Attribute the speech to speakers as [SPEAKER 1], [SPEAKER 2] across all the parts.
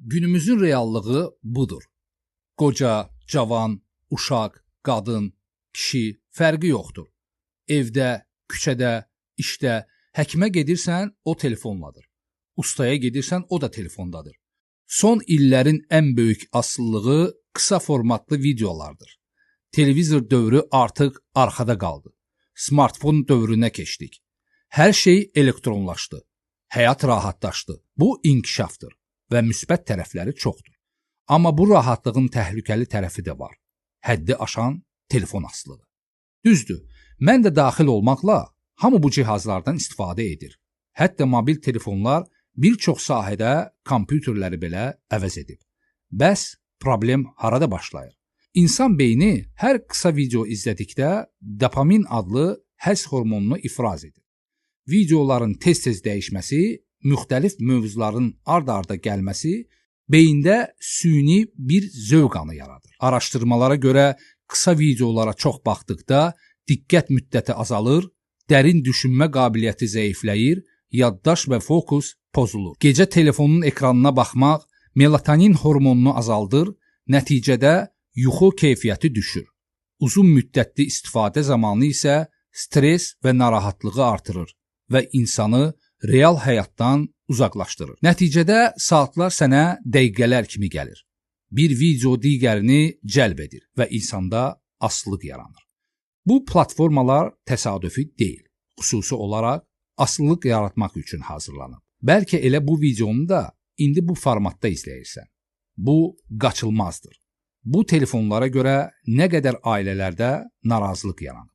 [SPEAKER 1] Günümüzün reallığı budur. Qoca, cavan, uşaq, qadın, kişi fərqi yoxdur. Evdə, küçədə, işdə, həkimə gedirsən, o telefonladır. Ustaya gedirsən, o da telefondadır. Son illərin ən böyük asılılığı qısa formatlı videolardır. Televizor dövrü artıq arxada qaldı. Smartfon dövrünə keçdik. Hər şey elektronlaşdı. Həyat rahatlaşdı. Bu inkişafdır və müsbət tərəfləri çoxdur. Amma bu rahatlığın təhlükəli tərəfi də var. Həddi aşan telefon asılılığı. Düzdür, mən də daxil olmaqla hamı bu cihazlardan istifadə edir. Hətta mobil telefonlar bir çox sahədə kompüterləri belə əvəz edib. Bəs problem harada başlayır? İnsan beyni hər qısa video izlədikdə dopamin adlı həzz hormonunu ifraz edir. Videoların tez-tez dəyişməsi, müxtəlif mövzuların ard-arda gəlməsi beyində süni bir zövq anı yaradır. Araşdırmalara görə qısa videolara çox baxdıqda diqqət müddəti azalır, dərin düşünmə qabiliyyəti zəifləyir, yaddaş və fokus pozulur. Gecə telefonun ekranına baxmaq melatonin hormonunu azaldır, nəticədə yuxu keyfiyyəti düşür. Uzun müddətli istifadə zamanı isə stres və narahatlığı artırır və insanı real həyatdan uzaqlaşdırır. Nəticədə saatlar sənə dəqiqələr kimi gəlir. Bir video digərini cəlb edir və insanda asılılıq yaranır. Bu platformalar təsadüfi deyil. Xüsusi olaraq asılılıq yaratmaq üçün hazırlanıb. Bəlkə elə bu videonu da indi bu formatda izləyirsən. Bu qaçılmazdır. Bu telefonlara görə nə qədər ailələrdə narazılıq yaranır.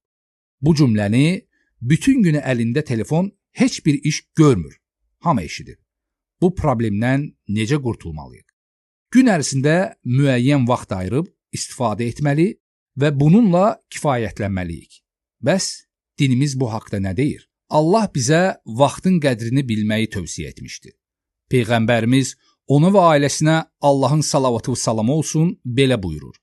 [SPEAKER 1] Bu cümləni bütün günü əlində telefon heç bir iş görmür. Hamı eşidir. Bu problemdən necə qurtulmalıyıq? Gün ərzində müəyyən vaxt ayırıb istifadə etməli və bununla kifayətlənməliyik. Bəs dinimiz bu haqda nə deyir? Allah bizə vaxtın qədrini bilməyi tövsiyə etmişdir. Peyğəmbərimiz ona və ailəsinə Allahın salavatı və salamı olsun belə buyurur.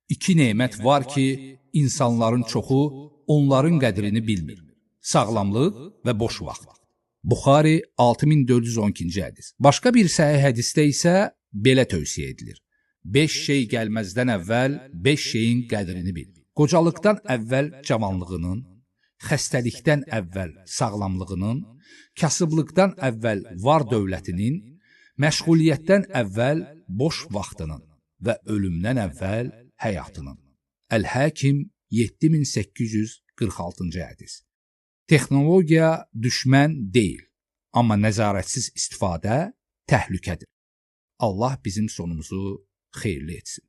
[SPEAKER 1] İki nemət var ki, insanların çoxu onların qədrini bilmir. Sağlamlıq və boş vaxt. Buxari 6412-ci hədis. Başqa bir səhih hədisdə isə belə tövsiyə edilir. 5 şey gəlməzdən əvvəl 5 şeyin qədrini bil. Qocalıqdan əvvəl cavanlığının, xəstəlikdən əvvəl sağlamlığının, kasıblıqdan əvvəl var dövlətinin, məşğuliyyətdən əvvəl boş vaxtının və ölümdən əvvəl həyatının. Əl-Həkim 7846-cı hədis. Texnologiya düşmən deyil, amma nəzarətsiz istifadə təhlükədir. Allah bizim sonumuzu xeyirli etsin.